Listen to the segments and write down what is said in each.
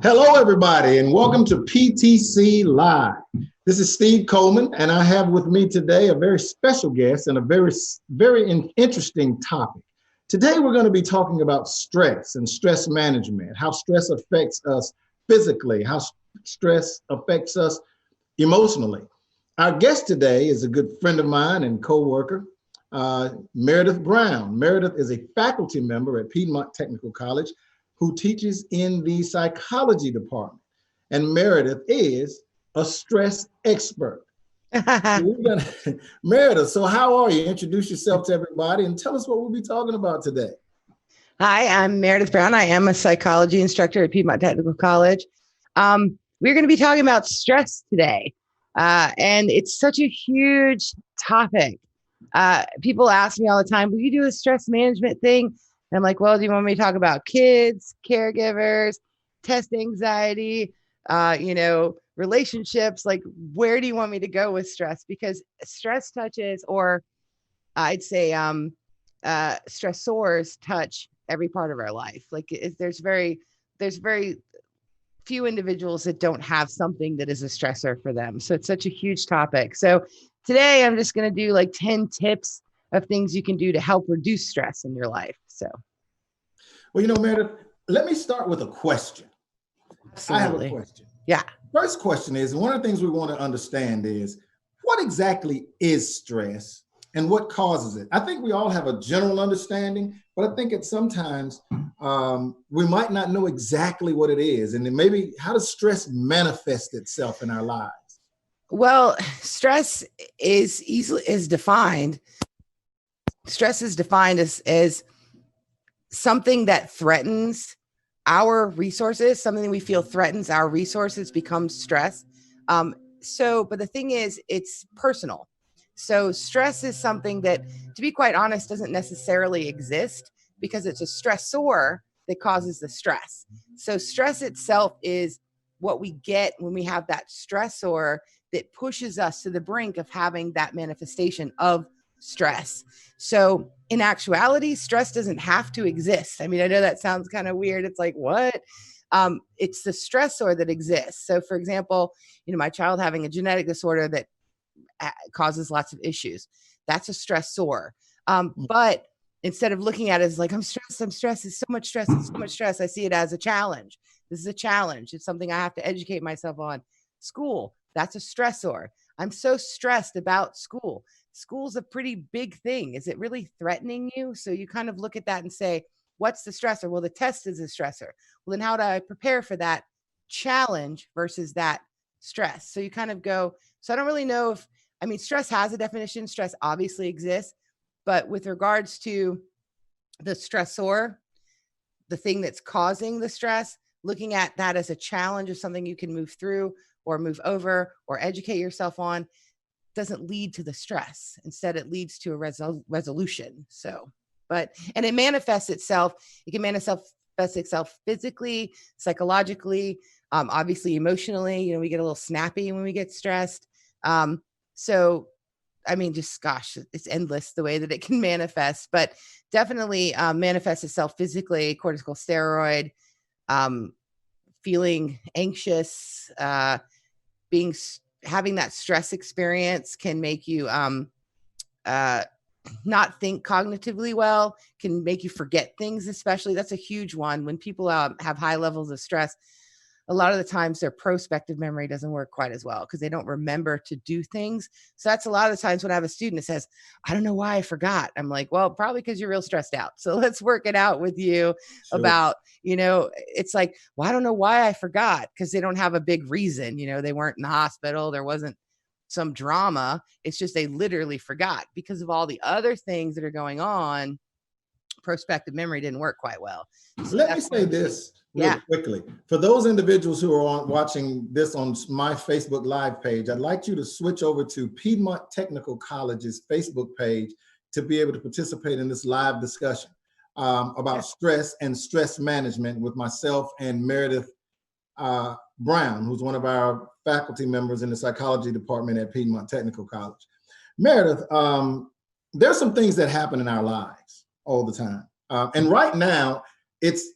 Hello, everybody, and welcome to PTC Live. This is Steve Coleman, and I have with me today a very special guest and a very interesting topic. Today, we're going to be talking about stress and stress management, how stress affects us physically, how stress affects us emotionally. Our guest today is a good friend of mine and co-worker, Meredith Brown. Meredith is a faculty member at Piedmont Technical College who teaches in the psychology department. And Meredith is a stress expert. Meredith, so how are you? Introduce yourself to everybody and tell us what we'll be talking about today. Hi, I'm Meredith Brown. I am a psychology instructor at Piedmont Technical College. We're going to be talking about stress today. And it's such a huge topic. People ask me all the time, will you do a stress management thing? And I'm like, well, do you want me to talk about kids, caregivers, test anxiety, relationships? Like, where do you want me to go with stress? Because stress touches, or I'd say stressors touch every part of our life. Like there's very few individuals that don't have something that is a stressor for them. So it's such a huge topic. So today I'm just going to do like 10 tips of things you can do to help reduce stress in your life. So, well, Meredith, let me start with a question. Absolutely. I have a question. Yeah. First question is, one of the things we want to understand is, what exactly is stress and what causes it? I think we all have a general understanding, but I think at sometimes we might not know exactly what it is. And then maybe how does stress manifest itself in our lives? Well, stress is defined. Stress is defined as something that threatens our resources, something we feel threatens our resources becomes stress. But the thing is, it's personal. So stress is something that, to be quite honest, doesn't necessarily exist because it's a stressor that causes the stress. So stress itself is what we get when we have that stressor that pushes us to the brink of having that manifestation of stress. So in actuality, stress doesn't have to exist. I mean, I know that sounds kind of weird. It's like, what? It's the stressor that exists. So for example, my child having a genetic disorder that causes lots of issues. That's a stressor. But instead of looking at it as like, I'm stressed, it's so much stress, I see it as a challenge. This is a challenge. It's something I have to educate myself on. School, that's a stressor. I'm so stressed about school. School's a pretty big thing. Is it really threatening you? So you kind of look at that and say, what's the stressor? Well, the test is a stressor. Well, then how do I prepare for that challenge versus that stress? So you kind of go, so I don't really know stress has a definition. Stress obviously exists, but with regards to the stressor, the thing that's causing the stress, looking at that as a challenge of something you can move through or move over or educate yourself on doesn't lead to the stress. Instead, it leads to a resolution. And it manifests itself. It can manifest itself physically, psychologically, obviously emotionally. We get a little snappy when we get stressed. It's endless the way that it can manifest, but definitely manifests itself physically, corticosteroid, feeling anxious, having that stress experience can make you not think cognitively well, can make you forget things, especially. That's a huge one. When people have high levels of stress, a lot of the times their prospective memory doesn't work quite as well because they don't remember to do things. So that's a lot of the times when I have a student that says, I don't know why I forgot. I'm like, well, probably because you're real stressed out. So let's work it out with you. Sure. About, it's like, well, I don't know why I forgot because they don't have a big reason. They weren't in the hospital. There wasn't some drama. It's just they literally forgot because of all the other things that are going on. Prospective memory didn't work quite well. So let me say this real quickly. For those individuals who are watching this on my Facebook Live page, I'd like you to switch over to Piedmont Technical College's Facebook page to be able to participate in this live discussion about stress and stress management with myself and Meredith Brown, who's one of our faculty members in the psychology department at Piedmont Technical College. Meredith, there's some things that happen in our lives all the time. And right now, it's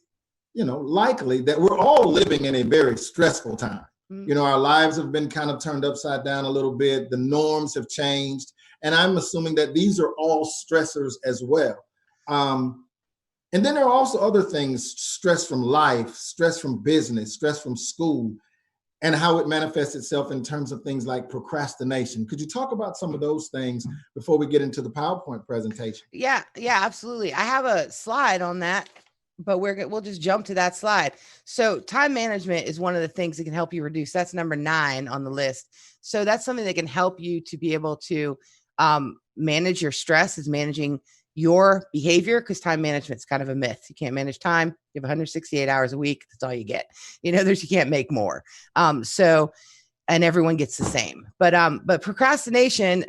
likely that we're all living in a very stressful time. Mm. Our lives have been kind of turned upside down a little bit. The norms have changed. And I'm assuming that these are all stressors as well. And then there are also other things, stress from life, stress from business, stress from school, and how it manifests itself in terms of things like procrastination. Could you talk about some of those things before we get into the PowerPoint presentation? Yeah, absolutely. I have a slide on that, but we'll just jump to that slide. So time management is one of the things that can help you reduce. That's number 9 on the list. So that's something that can help you to be able to manage your stress, is managing your behavior, because time management is kind of a myth. You can't manage time. You have 168 hours a week. That's all you get. You can't make more. And everyone gets the same. But procrastination,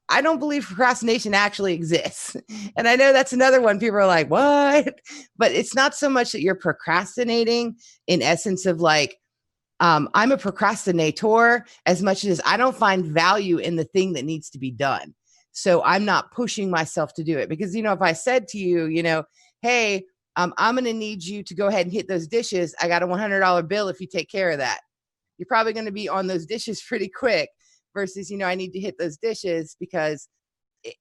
I don't believe procrastination actually exists. And I know that's another one. People are like, what? But it's not so much that you're procrastinating in essence of like, I'm a procrastinator, as much as I don't find value in the thing that needs to be done. So I'm not pushing myself to do it, because, if I said to you, hey, I'm going to need you to go ahead and hit those dishes. I got a $100 bill if you take care of that. You're probably going to be on those dishes pretty quick versus, I need to hit those dishes because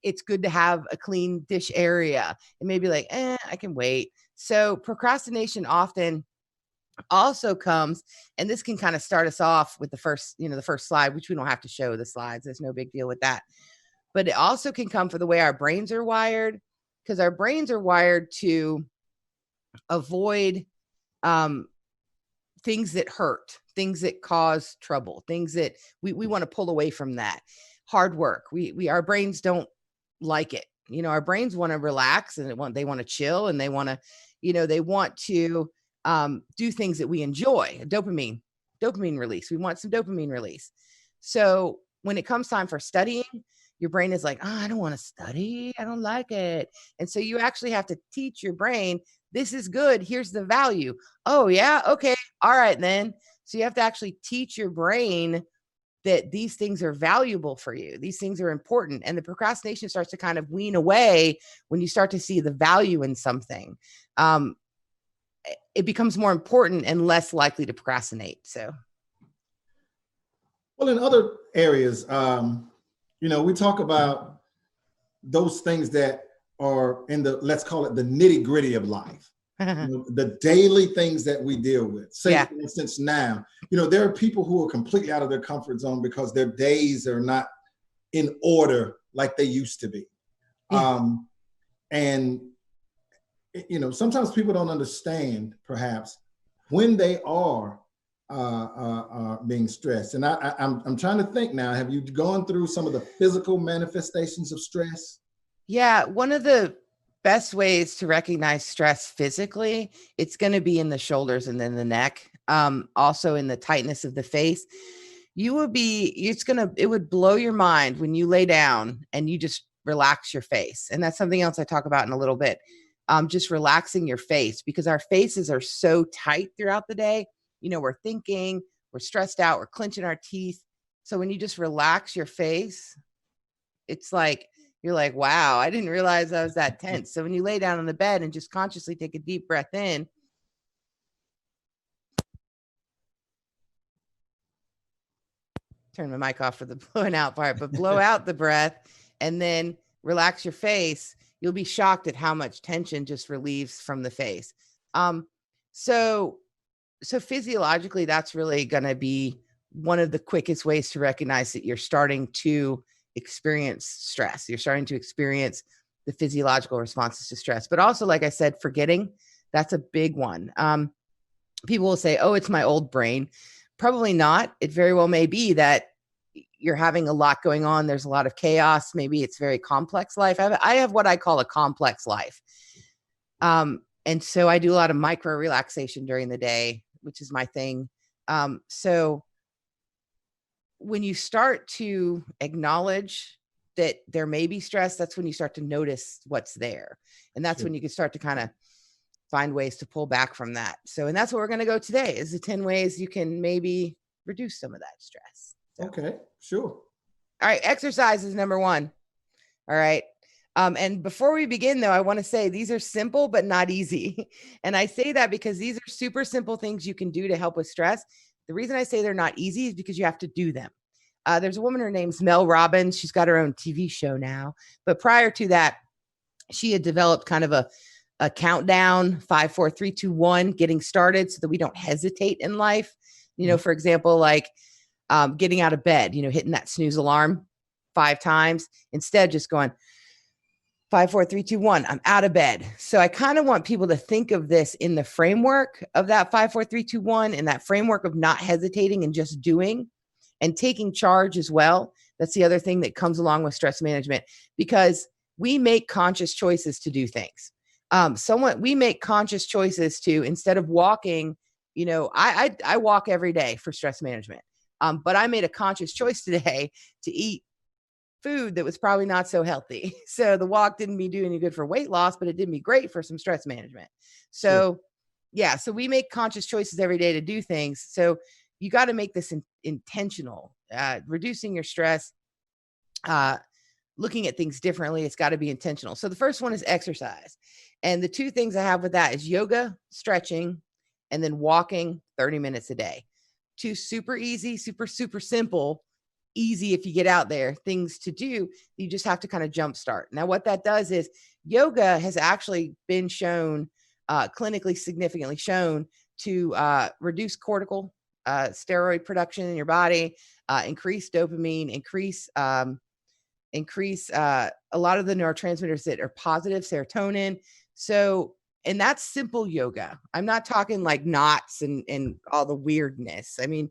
it's good to have a clean dish area. And maybe like, I can wait. So procrastination often also comes, and this can kind of start us off with the first slide, which we don't have to show the slides. There's no big deal with that. But it also can come for the way our brains are wired, because our brains are wired to avoid things that hurt, things that cause trouble, things that we want to pull away from. That hard work. Our brains don't like it. Our brains want to relax, and they want to chill, and they want to, they want to do things that we enjoy. Dopamine release. We want some dopamine release. So when it comes time for studying, your brain is like, I don't want to study. I don't like it. And so you actually have to teach your brain, this is good. Here's the value. Oh yeah. Okay. All right then. So you have to actually teach your brain that these things are valuable for you. These things are important. And the procrastination starts to kind of wean away when you start to see the value in something. It becomes more important and less likely to procrastinate. So. Well, in other areas, we talk about those things that are in let's call it the nitty gritty of life, the daily things that we deal with. Say, for instance, now, there are people who are completely out of their comfort zone because their days are not in order like they used to be. And, sometimes people don't understand perhaps when they are being stressed. And I'm trying to think now, have you gone through some of the physical manifestations of stress? Yeah. One of the best ways to recognize stress physically, it's going to be in the shoulders and then the neck. Also in the tightness of the face. It would blow your mind when you lay down and you just relax your face. And that's something else I talk about in a little bit. Just relaxing your face, because our faces are so tight throughout the day. We're thinking, we're stressed out, we're clenching our teeth. So when you just relax your face, it's like, you're like, wow, I didn't realize I was that tense. So when you lay down on the bed and just consciously take a deep breath in, turn my mic off for the blowing out part, but blow out the breath and then relax your face, you'll be shocked at how much tension just relieves from the face. So physiologically, that's really going to be one of the quickest ways to recognize that you're starting to experience stress. You're starting to experience the physiological responses to stress. But also, like I said, forgetting, that's a big one. People will say, oh, it's my old brain. Probably not. It very well may be that you're having a lot going on. There's a lot of chaos. Maybe it's very complex life. I have what I call a complex life. And so I do a lot of micro relaxation during the day, which is my thing. So when you start to acknowledge that there may be stress, that's when you start to notice what's there. And that's when you can start to kind of find ways to pull back from that. So, and that's what we're going to go today, is the 10 ways you can maybe reduce some of that stress. So. Okay, sure. All right. Exercise is number 1. All right. And before we begin, though, I want to say these are simple but not easy. And I say that because these are super simple things you can do to help with stress. The reason I say they're not easy is because you have to do them. There's a woman, her name's Mel Robbins. She's got her own TV show now. But prior to that, she had developed kind of a countdown, 5, 4, 3, 2, 1, getting started so that we don't hesitate in life. For example, like getting out of bed, hitting that snooze alarm 5 times, instead just going 5, 4, 3, 2, 1, I'm out of bed. So I kind of want people to think of this in the framework of that 5, 4, 3, 2, 1, and that framework of not hesitating and just doing and taking charge as well. That's the other thing that comes along with stress management, because we make conscious choices to do things. We make conscious choices to, instead of walking, I walk every day for stress management. But I made a conscious choice today to eat food that was probably not so healthy. So the walk didn't me do any good for weight loss, but it did me great for some stress management. So yeah, so we make conscious choices every day to do things. So you got to make this intentional, reducing your stress, looking at things differently. It's got to be intentional. So the first one is exercise. And the 2 things I have with that is yoga, stretching, and then walking 30 minutes a day. 2 super easy, super simple, easy if you get out there, things to do. You just have to kind of jumpstart. Now, what that does is yoga has actually been shown, clinically significantly shown, to reduce cortical steroid production in your body, increase dopamine, increase a lot of the neurotransmitters that are positive, serotonin. So, and that's simple yoga. I'm not talking like knots and all the weirdness. I mean,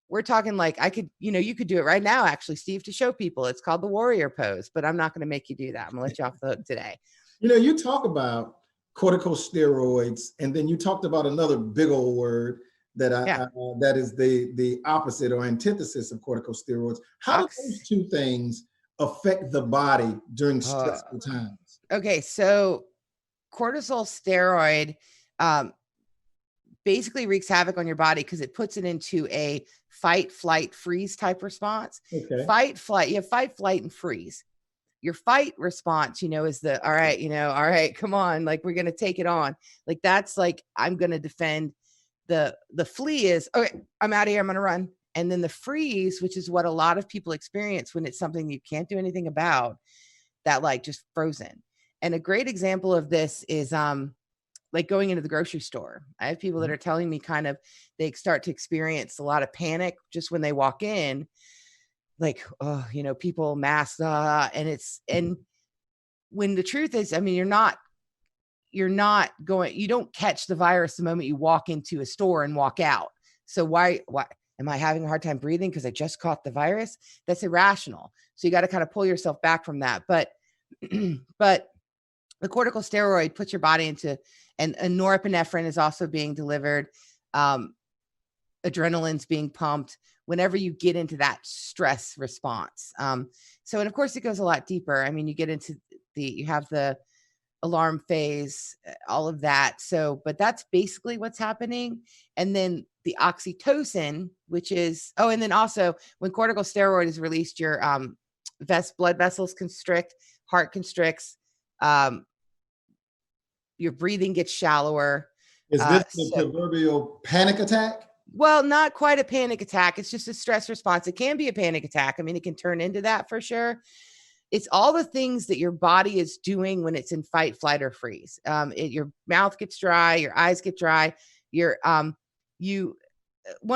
we're talking like you could do it right now, actually, Steve, to show people. It's called the warrior pose, but I'm not going to make you do that. I'm going to let you off the hook today. You talk about corticosteroids, and then you talked about another big old word that that is the opposite or antithesis of corticosteroids. How do those 2 things affect the body during stressful times? Okay, so cortisol steroid basically wreaks havoc on your body because it puts it into a fight, flight, freeze type response. Okay. Fight, flight, you have fight, flight, and freeze. Your fight response, is the, all right, come on, like we're going to take it on. Like that's like, I'm going to defend. The flee is, okay, I'm out of here, I'm going to run. And then the freeze, which is what a lot of people experience when it's something you can't do anything about, that like just frozen. And a great example of this is like going into the grocery store. I have people that are telling me kind of, they start to experience a lot of panic just when they walk in, like, people masked, and when the truth is, I mean, you don't catch the virus the moment you walk into a store and walk out. So why am I having a hard time breathing because I just caught the virus? That's irrational. So you got to kind of pull yourself back from that. But the corticosteroid puts your body into, and norepinephrine is also being delivered. Adrenaline's being pumped whenever you get into that stress response. And of course it goes a lot deeper. I mean, you get into you have the alarm phase, all of that. So, but that's basically what's happening. And then the oxytocin, which is, and then also when corticosteroid is released, your blood vessels constrict, heart constricts, your breathing gets shallower. Is this the proverbial panic attack? Well, not quite a panic attack. It's just a stress response. It can be a panic attack. I mean, it can turn into that for sure. It's all the things that your body is doing when it's in fight, flight, or freeze. Your mouth gets dry, your eyes get dry. One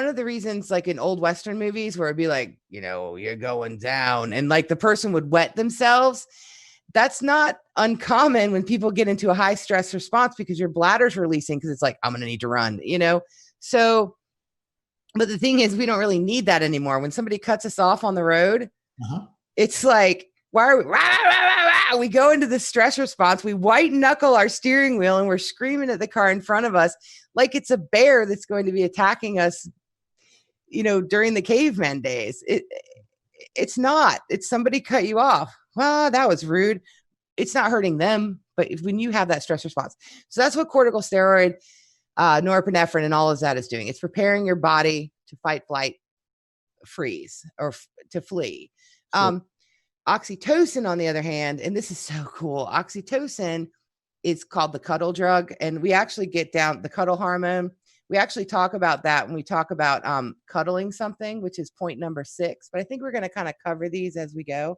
of the reasons, like in old Western movies where it'd be like, you're going down, and like the person would wet themselves. That's not uncommon when people get into a high stress response because your bladder's releasing because it's like, I'm going to need to run, So, but the thing is, we don't really need that anymore. When somebody cuts us off on the road, it's like, why are we, rah, rah, rah, rah. We go into the stress response. We white knuckle our steering wheel and we're screaming at the car in front of us like it's a bear that's going to be attacking us, during the caveman days. It's not. It's somebody cut you off. Well, that was rude. It's not hurting them, but when you have that stress response. So that's what corticosteroid, norepinephrine, and all of that is doing. It's preparing your body to fight, flight, freeze, or to flee. Sure. Oxytocin, on the other hand, and this is so cool, oxytocin is called the cuddle drug. And we actually get down the cuddle hormone. We actually talk about that when we talk about cuddling something, which is point number 6. But I think we're going to kind of cover these as we go.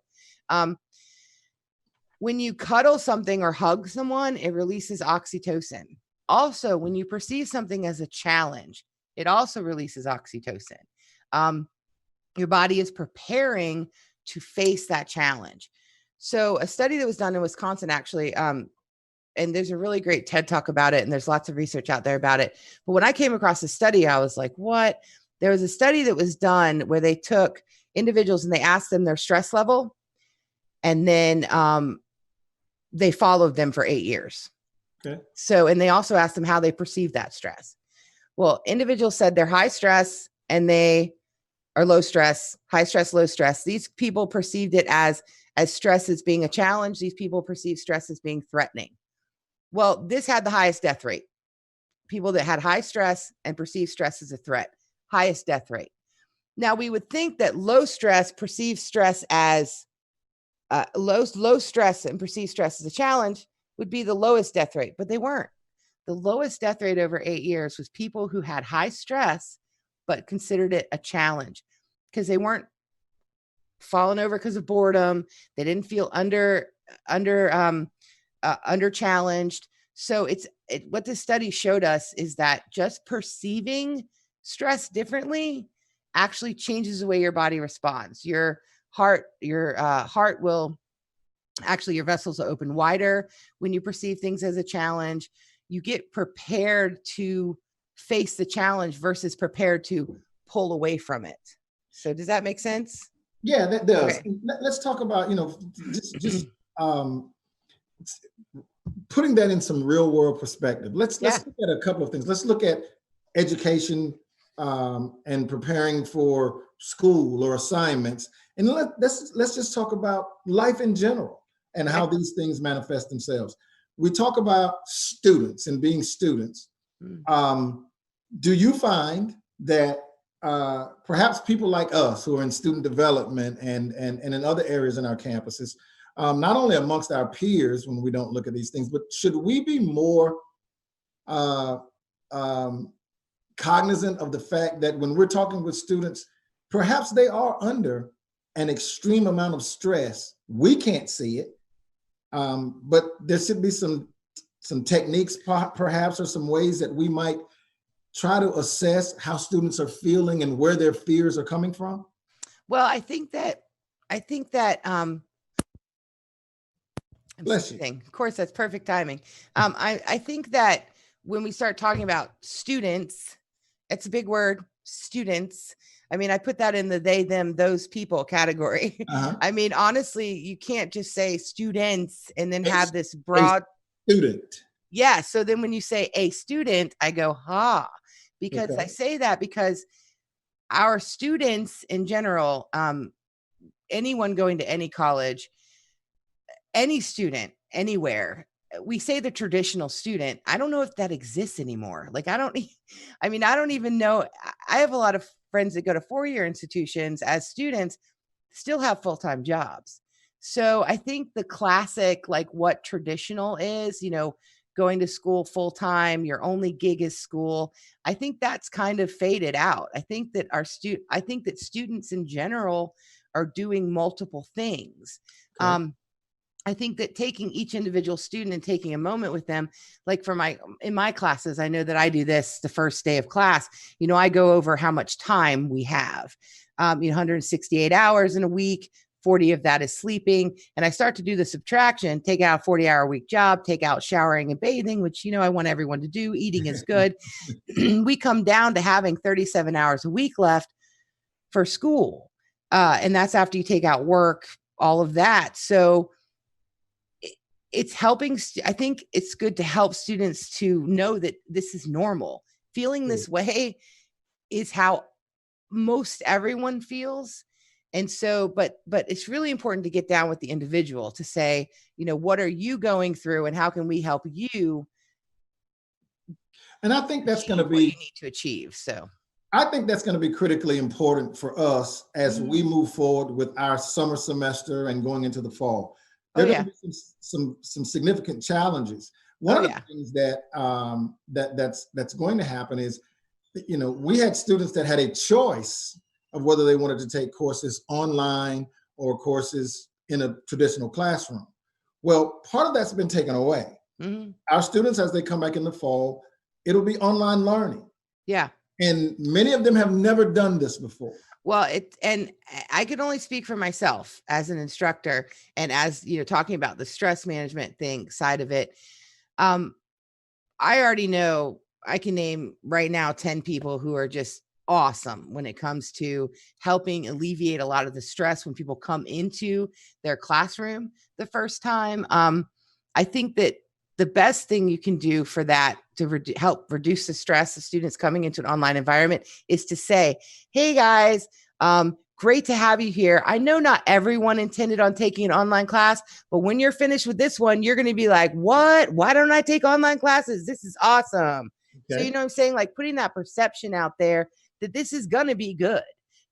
When you cuddle something or hug someone, it releases oxytocin. Also, when you perceive something as a challenge, it also releases oxytocin. Your body is preparing to face that challenge. So a study that was done in Wisconsin, actually, and there's a really great TED Talk about it, and there's lots of research out there about it. But when I came across the study, I was like, what? There was a study that was done where they took individuals and they asked them their stress level, and then they followed them for 8 years. Okay. So, and they also asked them how they perceive that stress. Well, individuals said they're high stress and they are low stress, high stress, low stress. These people perceived it as stress as being a challenge. These people perceive stress as being threatening. Well, this had the highest death rate. People that had high stress and perceived stress as a threat, highest death rate. Now, we would think that low stress perceived stress as low stress and perceived stress as a challenge would be the lowest death rate, but they weren't. The lowest death rate over 8 years was people who had high stress, but considered it a challenge because they weren't falling over because of boredom. They didn't feel under challenged. So what this study showed us is that just perceiving stress differently actually changes the way your body responds. Your heart will actually, your vessels will open wider when you perceive things as a challenge. You get prepared to face the challenge versus prepared to pull away from it. So does that make sense? Yeah, that does. Okay. Let's talk about, just putting that in some real world perspective. Let's look at a couple of things. Let's look at education and preparing for school or assignments. And let's just talk about life in general and how these things manifest themselves. We talk about students and being students. Do you find that perhaps people like us who are in student development and in other areas in our campuses, not only amongst our peers when we don't look at these things, but should we be more cognizant of the fact that when we're talking with students, perhaps they are under an extreme amount of stress? We can't see it, but there should be some techniques perhaps, or some ways that we might try to assess how students are feeling and where their fears are coming from. Well, I think that bless you. Of course, that's perfect timing. I think that when we start talking about students, it's a big word, students. I mean, I put that in the they, them, those people category. I mean, honestly, you can't just say students and then have this broad student. Yeah. So then when you say a student, I go, because I say that because our students in general, anyone going to any college, any student, anywhere, we say the traditional student. I don't know if that exists anymore. Like, I don't even know. I have a lot of friends that go to 4-year institutions as students, still have full-time jobs. So I think the classic, like what traditional is, going to school full-time, your only gig is school. I think that's kind of faded out. I think that students in general are doing multiple things. I think that taking each individual student and taking a moment with them, like in my classes, I know that I do this the first day of class. I go over how much time we have, 168 hours in a week, 40 of that is sleeping. And I start to do the subtraction, take out a 40-hour-a-week job, take out showering and bathing, which, I want everyone to do. Eating is good. We come down to having 37 hours a week left for school. And that's after you take out work, all of that. So it's helping. I think it's good to help students to know that this is normal. Feeling this way is how most everyone feels. And so, but it's really important to get down with the individual to say, what are you going through and how can we help you? And I think that's going to be what you need to achieve. So I think that's going to be critically important for us as we move forward with our summer semester and going into the fall. There are going to be some significant challenges. One of the things that that's going to happen is, you know, we had students that had a choice of whether they wanted to take courses online or courses in a traditional classroom. Well, part of that's been taken away. Our students, as they come back in the fall, it'll be online learning. Yeah. And many of them have never done this before. Well, and I can only speak for myself as an instructor, and as you know, talking about the stress management thing side of it. I already know I can name right now 10 people who are just awesome when it comes to helping alleviate a lot of the stress when people come into their classroom the first time. I think that the best thing you can do for that to help reduce the stress of students coming into an online environment is to say, hey guys, great to have you here. I know not everyone intended on taking an online class, but when you're finished with this one, you're going to be like, what? Why don't I take online classes? This is awesome. Okay. So, you know what I'm saying? Like putting that perception out there that this is going to be good.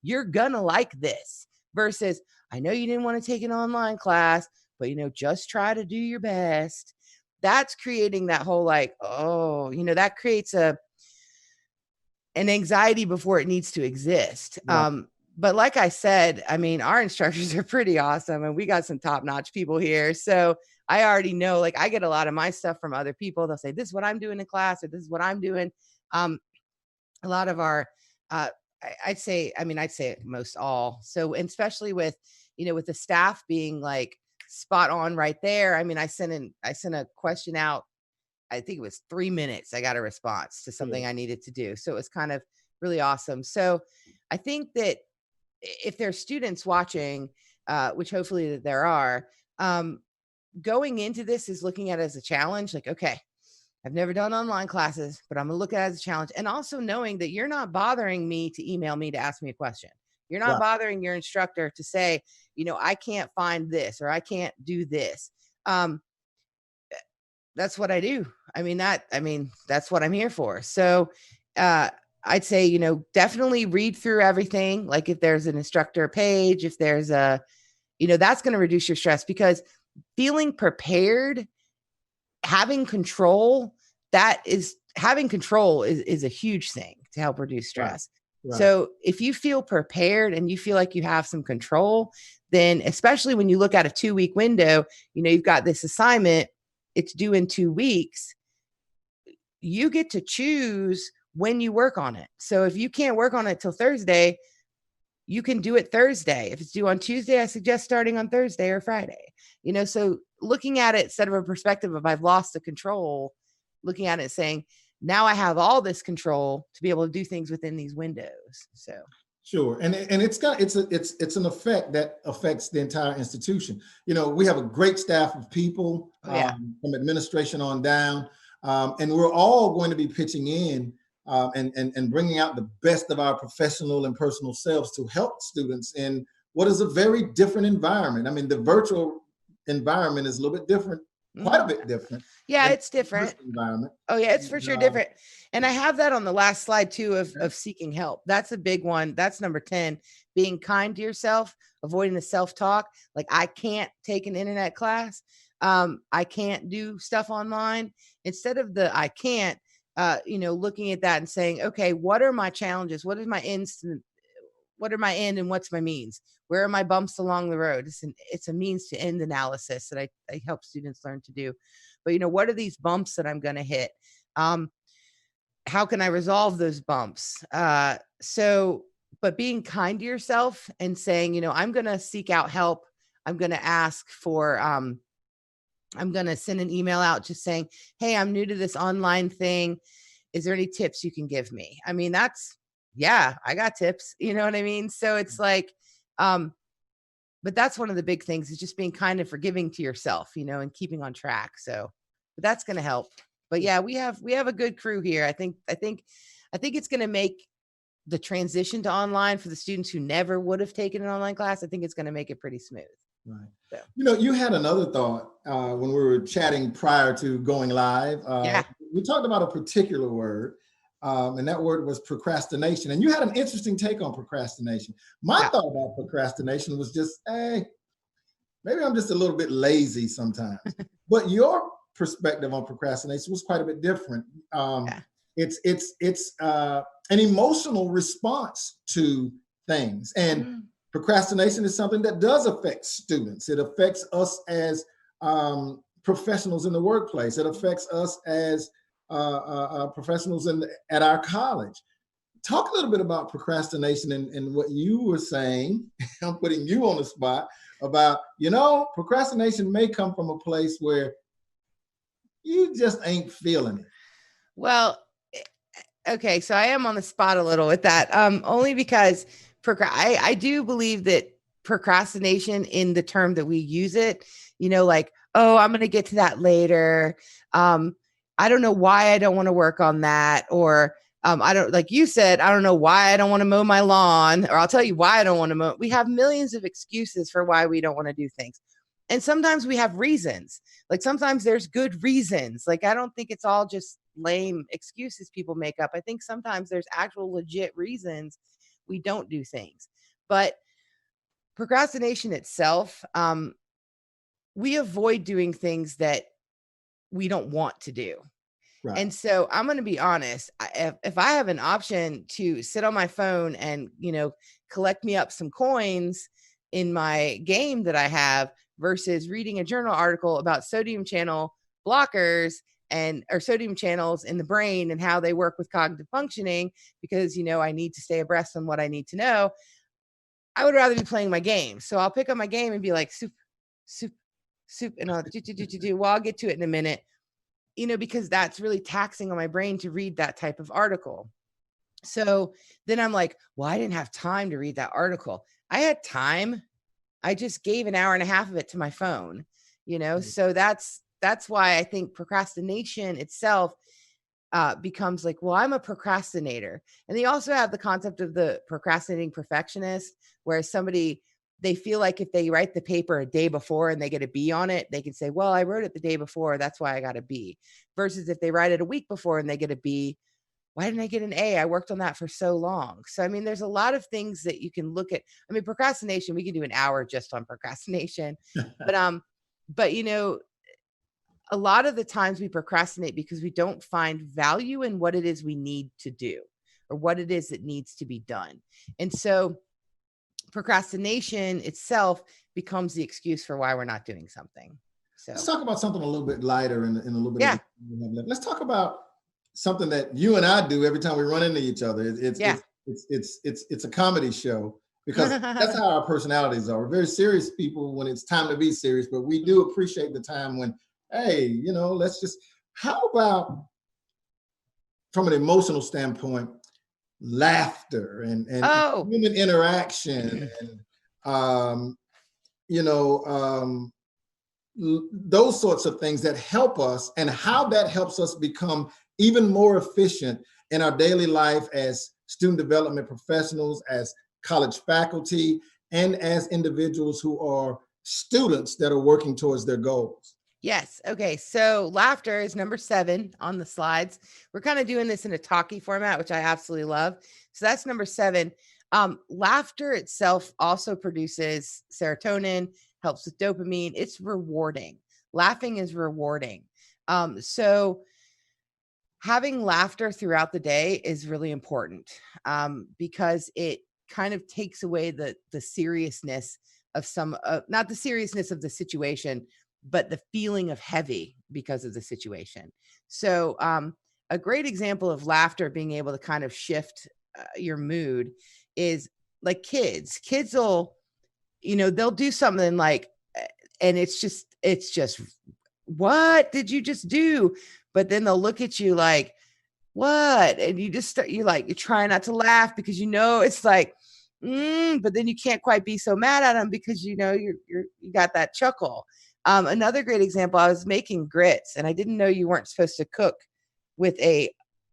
You're going to like this versus, I know you didn't want to take an online class, but, you know, just try to do your best. That's creating that whole like, oh, you know, that creates an anxiety before it needs to exist. Yeah. But like I said, I mean, our instructors are pretty awesome and we got some top-notch people here. So I already know, like I get a lot of my stuff from other people. They'll say, this is what I'm doing in class, or this is what I'm doing. A lot of our, I'd say most all. So, and especially with, you know, with the staff being like spot on right there. I mean, I sent a question out. I think it was 3 minutes. I got a response to something I needed to do. So it was kind of really awesome. So I think that if there's students watching, which hopefully there are, going into this is looking at it as a challenge. Like, okay, I've never done online classes, but I'm gonna look at it as a challenge. And also knowing that you're not bothering me to email me to ask me a question. You're not bothering your instructor to say, you know, I can't find this or I can't do this. That's what I do. I mean, that's what I'm here for. So I'd say, you know, definitely read through everything. Like if there's an instructor page, if there's you know, that's going to reduce your stress because feeling prepared, having control is a huge thing to help reduce stress. Right. So if you feel prepared and you feel like you have some control, then especially when you look at a 2-week window, you know, you've got this assignment, it's due in 2 weeks. You get to choose when you work on it. So if you can't work on it till Thursday, you can do it Thursday. If it's due on Tuesday, I suggest starting on Thursday or Friday. You know, so looking at it instead of a perspective of I've lost the control, looking at it saying, now I have all this control to be able to do things within these windows. So sure, and it's an effect that affects the entire institution. You know, we have a great staff of people from administration on down, and we're all going to be pitching in and bringing out the best of our professional and personal selves to help students in what is a very different environment. I mean, the virtual environment is a little bit different. Quite a bit different. Yeah, it's different. Environment. Oh yeah, it's for sure different. And I have that on the last slide too of seeking help. That's a big one. That's number 10, being kind to yourself, avoiding the self-talk. Like I can't take an internet class. I can't do stuff online. Instead of the I can't, you know, looking at that and saying, okay, what are my challenges? What is my what are my end and what's my means? Where are my bumps along the road? It's a means to end analysis that I help students learn to do. But, you know, what are these bumps that I'm going to hit? How can I resolve those bumps? But being kind to yourself and saying, you know, I'm going to seek out help. I'm going to ask for, I'm going to send an email out just saying, hey, I'm new to this online thing. Is there any tips you can give me? I mean, I got tips, you know what I mean? So it's like, but that's one of the big things is just being kind and forgiving to yourself, you know, and keeping on track. So, but that's going to help. But yeah, we have a good crew here. I think it's going to make the transition to online for the students who never would have taken an online class. I think it's going to make it pretty smooth. Right. So. You know, you had another thought when we were chatting prior to going live. We talked about a particular word and that word was procrastination. And you had an interesting take on procrastination. My thought about procrastination was just, hey, maybe I'm just a little bit lazy sometimes. But your perspective on procrastination was quite a bit different. It's an emotional response to things. And procrastination is something that does affect students. It affects us as professionals in the workplace. It affects us as professionals at our college. Talk a little bit about procrastination and what you were saying. I'm putting you on the spot about, procrastination may come from a place where you just ain't feeling it. Well, okay, so I am on the spot a little with that, only because I do believe that procrastination, in the term that we use it, like, oh, I'm going to get to that later. I don't know why I don't want to work on that. Or I don't, like you said, I don't know why I don't want to mow my lawn, or I'll tell you why I don't want to mow. We have millions of excuses for why we don't want to do things. And sometimes we have reasons. Like sometimes there's good reasons. Like, I don't think it's all just lame excuses people make up. I think sometimes there's actual legit reasons we don't do things. But procrastination itself, we avoid doing things that we don't want to do. Right. And so I'm going to be honest. If I have an option to sit on my phone and, collect me up some coins in my game that I have versus reading a journal article about sodium channel blockers or sodium channels in the brain and how they work with cognitive functioning, because, I need to stay abreast on what I need to know, I would rather be playing my game. So I'll pick up my game and be like, soup, and I'll do. Well, I'll get to it in a minute, because that's really taxing on my brain to read that type of article. So then I'm like, well, I didn't have time to read that article. I had time. I just gave an hour and a half of it to my phone, so that's why I think procrastination itself becomes like, well, I'm a procrastinator. And they also have the concept of the procrastinating perfectionist, where they feel like if they write the paper a day before and they get a B on it, they can say, well, I wrote it the day before, that's why I got a B. Versus if they write it a week before and they get a B, why didn't I get an A? I worked on that for so long. So, there's a lot of things that you can look at. Procrastination, we can do an hour just on procrastination, but a lot of the times we procrastinate because we don't find value in what it is we need to do or what it is that needs to be done. And so procrastination itself becomes the excuse for why we're not doing something. So let's talk about something a little bit lighter in a little bit. Let's talk about something that you and I do every time we run into each other. It's a comedy show, because that's how our personalities are. We're very serious people when it's time to be serious, but we do appreciate the time when, hey, how about from an emotional standpoint, laughter and human interaction and, those sorts of things that help us, and how that helps us become even more efficient in our daily life as student development professionals, as college faculty, and as individuals who are students that are working towards their goals. Yes. Okay. So laughter is number 7 on the slides. We're kind of doing this in a talkie format, which I absolutely love. So that's number 7. Laughter itself also produces serotonin, helps with dopamine. It's rewarding. Laughing is rewarding. So having laughter throughout the day is really important, because it kind of takes away the seriousness of not the seriousness of the situation, but the feeling of heavy because of the situation. So a great example of laughter being able to kind of shift your mood is like kids will, they'll do something like, and it's just, what did you just do? But then they'll look at you like, what? And you just start, you're trying not to laugh because, it's like, but then you can't quite be so mad at them because, you got that chuckle. Another great example, I was making grits and I didn't know you weren't supposed to cook with a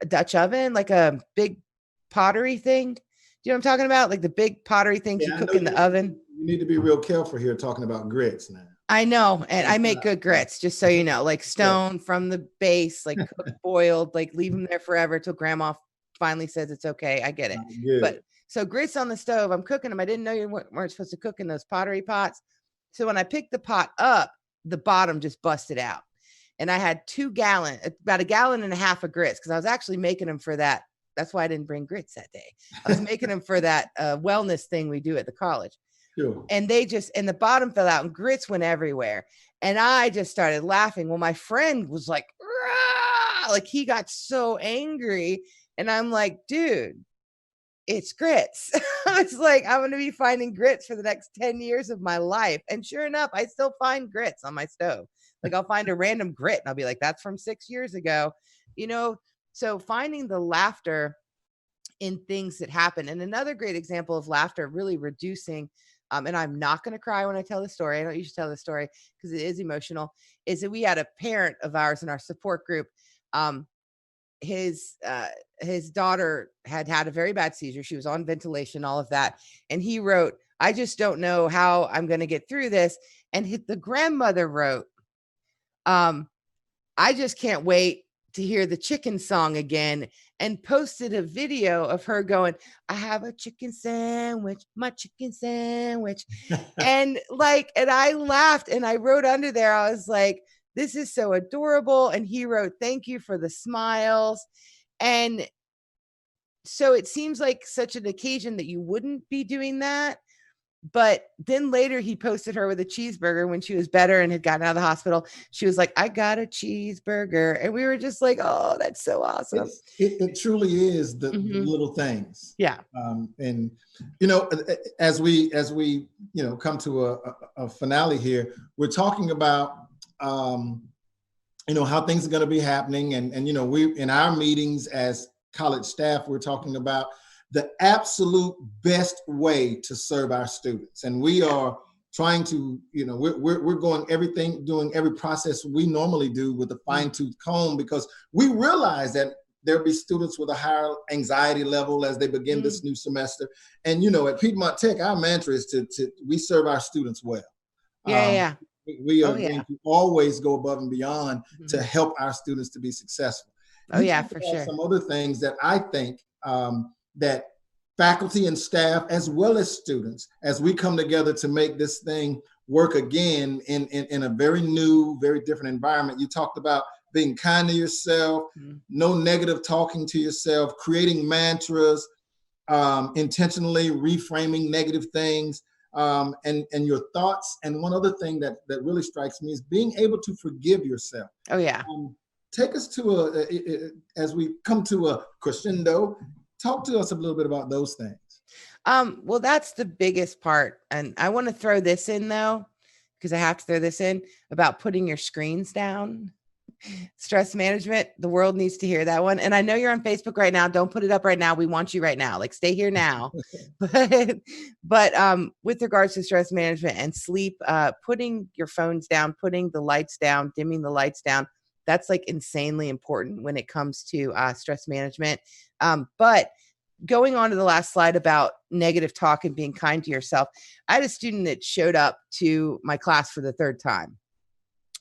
Dutch oven, like a big pottery thing. Do you know what I'm talking about? Like the big pottery things you cook in the oven. You need to be real careful here talking about grits now. I know. And I make good grits, just so you know, like stone from the base, like cooked, boiled, like leave them there forever till grandma finally says it's okay. I get it. Good. But so grits on the stove, I'm cooking them. I didn't know you weren't supposed to cook in those pottery pots. So when I picked the pot up, the bottom just busted out. And I had about 1.5 gallons of grits, because I was actually making them for that. That's why I didn't bring grits that day. I was making them for that wellness thing we do at the college. Sure. And the bottom fell out and grits went everywhere. And I just started laughing. Well, my friend was like, "Rah!" Like he got so angry. And I'm like, dude, it's grits. I was like, I'm going to be finding grits for the next 10 years of my life. And sure enough, I still find grits on my stove. Like I'll find a random grit and I'll be like, that's from 6 years ago, so finding the laughter in things that happen. And another great example of laughter really reducing, and I'm not going to cry when I tell the story. I don't usually tell the story because it is emotional, is that we had a parent of ours in our support group. His daughter had a very bad seizure. She was on ventilation, all of that. And he wrote, I just don't know how I'm going to get through this. And the grandmother wrote, I just can't wait to hear the chicken song again, and posted a video of her going, I have a chicken sandwich, my chicken sandwich. and I laughed, and I wrote under there, I was like, this is so adorable. And he wrote, thank you for the smiles. And so it seems like such an occasion that you wouldn't be doing that. But then later he posted her with a cheeseburger when she was better and had gotten out of the hospital. She was like, I got a cheeseburger. And we were just like, oh, that's so awesome. It truly is the little things. Yeah. And, as we come to a finale here, we're talking about, how things are going to be happening. And we, in our meetings as college staff, we're talking about the absolute best way to serve our students. And we are trying to, we're doing every process we normally do with a fine-tooth comb, because we realize that there'll be students with a higher anxiety level as they begin this new semester. And, at Piedmont Tech, our mantra is we serve our students well. We are going to always go above and beyond to help our students to be successful. Oh, yeah, for sure. Some other things that I think that faculty and staff, as well as students, as we come together to make this thing work again in a very new, very different environment. You talked about being kind to yourself, no negative talking to yourself, creating mantras, intentionally reframing negative things, and your thoughts. And one other thing that really strikes me is being able to forgive yourself. Oh, yeah. Take us to as we come to a crescendo, talk to us a little bit about those things. Well, that's the biggest part. And I want to throw this in, though, because I have to throw this in about putting your screens down. Stress management. The world needs to hear that one. And I know you're on Facebook right now. Don't put it up right now. We want you right now. Like, stay here now. but with regards to stress management and sleep, putting your phones down, putting the lights down, dimming the lights down, that's like insanely important when it comes to stress management. But going on to the last slide about negative talk and being kind to yourself, I had a student that showed up to my class for the third time.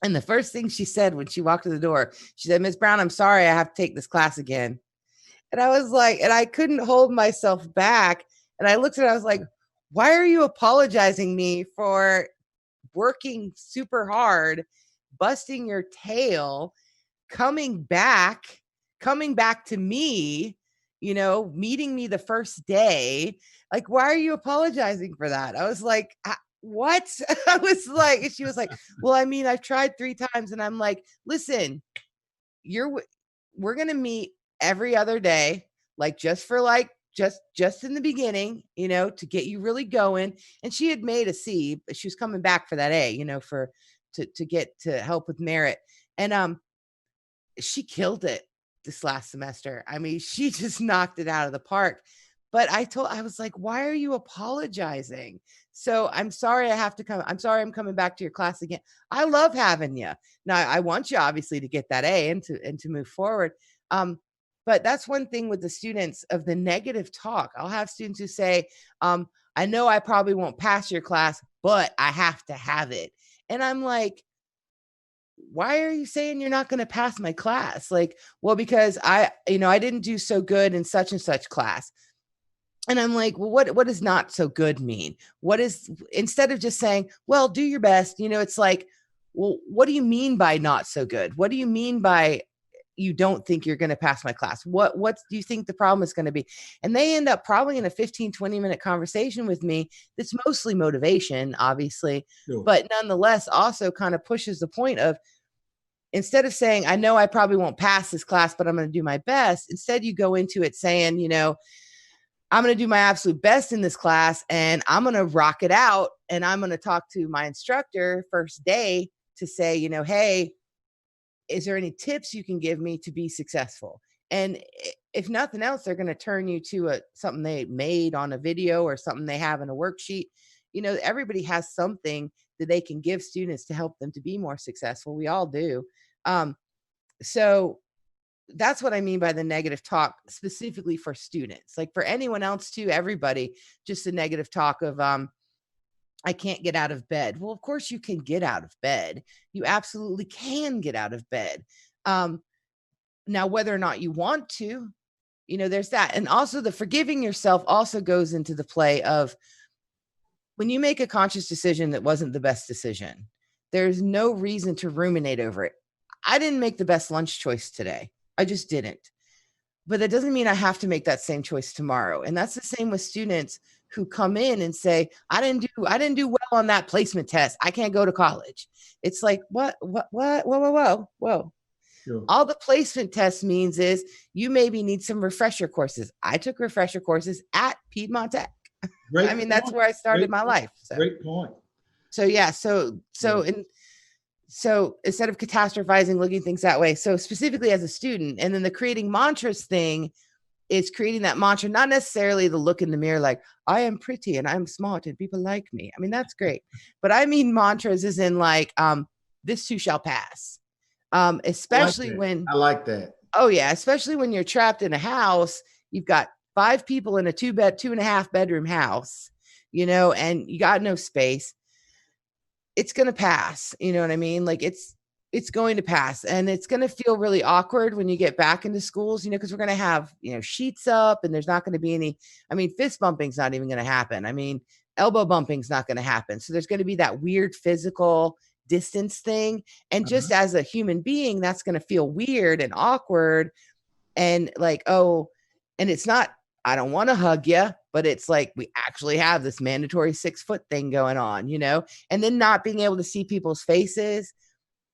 And the first thing she said when she walked to the door, she said, Ms. Brown, I'm sorry, I have to take this class again. And I was like, and I couldn't hold myself back. And I looked at her, I was like, why are you apologizing me for working super hard, busting your tail, coming back to me, meeting me the first day? Like, why are you apologizing for that? I was like, what? I was like, she was like, well, I mean, I've tried 3 times. And I'm like, listen, we're going to meet every other day, like just in the beginning, to get you really going. And she had made a C, but she was coming back for that A, to get to help with merit. And, she killed it this last semester. I mean, she just knocked it out of the park. But I was like, why are you apologizing? So I'm sorry I have to come. I'm sorry I'm coming back to your class again. I love having you. Now, I want you obviously to get that A and to move forward. But that's one thing with the students of the negative talk. I'll have students who say, I know I probably won't pass your class, but I have to have it. And I'm like, why are you saying you're not going to pass my class? Like, well, because I didn't do so good in such and such class. And I'm like, well, what does not so good mean? What is, instead of just saying, well, do your best, it's like, well, what do you mean by not so good? What do you mean by you don't think you're going to pass my class? What do you think the problem is going to be? And they end up probably in a 15, 20-minute conversation with me. That's mostly motivation, obviously, Sure. but nonetheless also kind of pushes the point of, instead of saying, I know I probably won't pass this class, but I'm going to do my best. Instead, you go into it saying, I'm going to do my absolute best in this class and I'm going to rock it out. And I'm going to talk to my instructor first day to say, hey, is there any tips you can give me to be successful? And if nothing else, they're going to turn you to something they made on a video or something they have in a worksheet. Everybody has something that they can give students to help them to be more successful. We all do. So that's what I mean by the negative talk, specifically for students. Like for anyone else too, everybody, just the negative talk of, I can't get out of bed. Well, of course you can get out of bed. You absolutely can get out of bed. Now, whether or not you want to, there's that. And also the forgiving yourself also goes into the play of, when you make a conscious decision that wasn't the best decision, there's no reason to ruminate over it. I didn't make the best lunch choice today. I just didn't. But that doesn't mean I have to make that same choice tomorrow. And that's the same with students who come in and say, I didn't do well on that placement test. I can't go to college. It's like, what, whoa. Sure. All the placement test means is you maybe need some refresher courses. I took refresher courses at Piedmont Tech. I mean, that's where I started my life. So. Great point. So yeah. So instead of catastrophizing, looking things that way. So specifically as a student, and then the creating mantras thing is creating that mantra, not necessarily the look in the mirror, like I am pretty and I'm smart and people like me. I mean, that's great. But I mean, mantras is in like, this too shall pass. Especially I like that. Oh yeah. Especially when you're trapped in a house, you've got 5 people in a 2.5 bedroom house, and you got no space. It's going to pass. You know what I mean? Like it's going to pass, and it's going to feel really awkward when you get back into schools, because we're going to have, sheets up, and there's not going to be any, fist bumping's not even going to happen. Elbow bumping's not going to happen. So there's going to be that weird physical distance thing. And just as a human being, that's going to feel weird and awkward. And like, oh, and it's not, I don't want to hug you, but it's like, we actually have this mandatory 6-foot thing going on, and then not being able to see people's faces.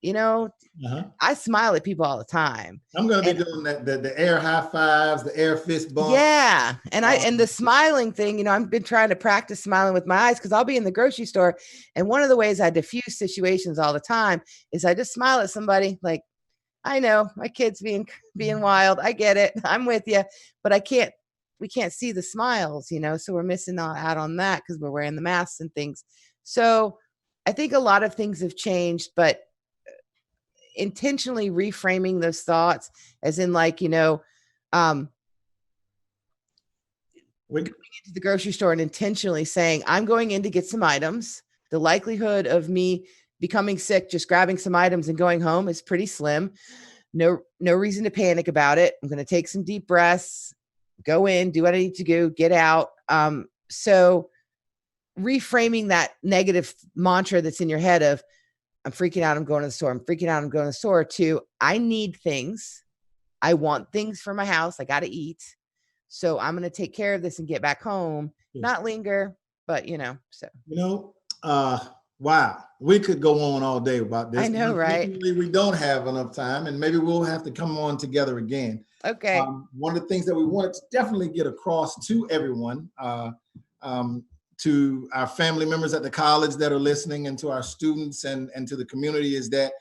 I smile at people all the time. I'm going to be doing that, the air high fives, the air fist bump. Yeah. And the smiling thing, I've been trying to practice smiling with my eyes, because I'll be in the grocery store. And one of the ways I diffuse situations all the time is I just smile at somebody like, I know my kid's being wild. I get it. I'm with you, but we can't see the smiles, so we're missing out on that because we're wearing the masks and things. So I think a lot of things have changed, but intentionally reframing those thoughts as in like, going into the grocery store and intentionally saying, I'm going in to get some items. The likelihood of me becoming sick, just grabbing some items and going home is pretty slim. No reason to panic about it. I'm going to take some deep breaths, go in, do what I need to do, get out. So reframing that negative mantra that's in your head of, I'm freaking out, I'm going to the store. I'm freaking out, I'm going to the store, to I need things. I want things for my house. I got to eat. So I'm going to take care of this and get back home, not linger, but so. Wow. We could go on all day about this. I know, right? We don't have enough time, and maybe we'll have to come on together again. Okay. One of the things that we wanted to definitely get across to everyone, to our family members at the college that are listening, and to our students and to the community, is that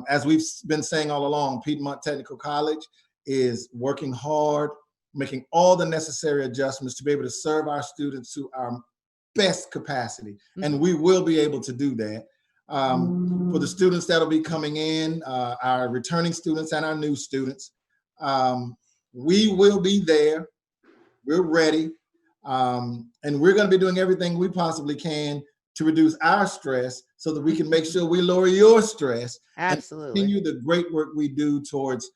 as we've been saying all along, Piedmont Technical College is working hard, making all the necessary adjustments to be able to serve our students to our best capacity. And we will be able to do that. For the students that'll be coming in, our returning students and our new students, we will be there. We're ready. And we're going to be doing everything we possibly can to reduce our stress so that we can make sure we lower your stress. Absolutely. And continue the great work we do towards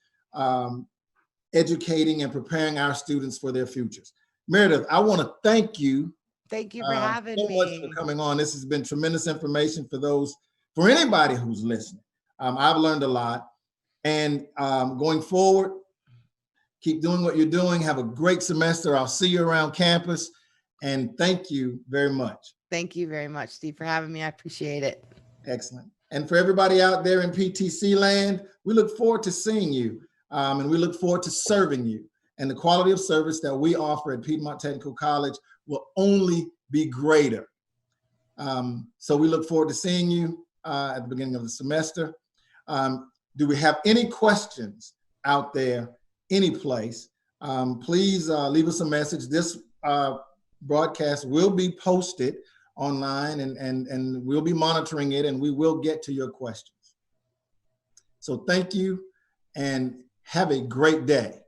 educating and preparing our students for their futures. Meredith, I want to thank you. Thank you for having so me. much for coming on. This has been tremendous information for anybody who's listening. I've learned a lot. And going forward, keep doing what you're doing. Have a great semester. I'll see you around campus. And thank you very much. Thank you very much, Steve, for having me. I appreciate it. Excellent. And for everybody out there in PTC land, we look forward to seeing you. And we look forward to serving you. And the quality of service that we offer at Piedmont Technical College will only be greater. So we look forward to seeing you at the beginning of the semester. Do we have any questions out there, any place? Please leave us a message. This broadcast will be posted online, and we'll be monitoring it, and we will get to your questions. So thank you, and have a great day.